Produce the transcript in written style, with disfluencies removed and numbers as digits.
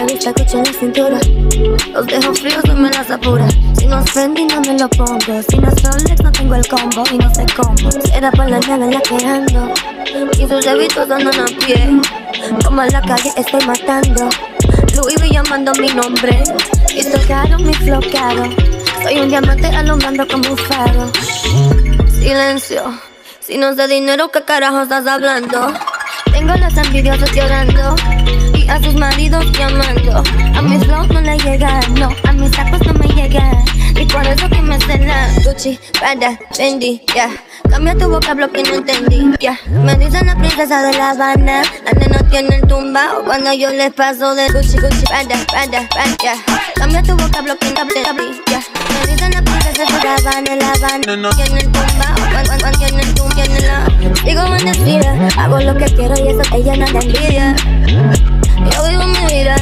la vista, escucho en la cintura. Los dejo fríos, no me las apura. Si no es Fendi, no me lo pongo. Si no es Rolex, no tengo el combo. Y no sé cómo, será por la nave en la que ando. Y sus hábitos andan a pie. Como en la calle estoy matando. Louis V llamando mi nombre. Y tocaron mi flow caro. Soy un diamante alumbrando como un faro. Silencio. Si no es de dinero, ¿qué carajo estás hablando? Tengo los envidiosos llorando y a sus maridos llamando. A mis flows no le llegan, no, a mis sacos no me llegan. Y por eso que me celan Gucci, Prada, Fendi, yeah. Cambia tu vocablo que no entendí, yeah. Me dicen la princesa de La Habana. La nena tiene el tumbao cuando yo les paso de Gucci, Gucci, Prada, Prada, Prada, yeah. Cambia tu vocablo que no entendí, yeah. Me dicen la princesa de La Habana. La Habana tiene el tumbao cuando tiene el tumbao, tiene la. Digo en desfile, hago lo que quiero y eso ella no te envidia. Yo vivo mi vida,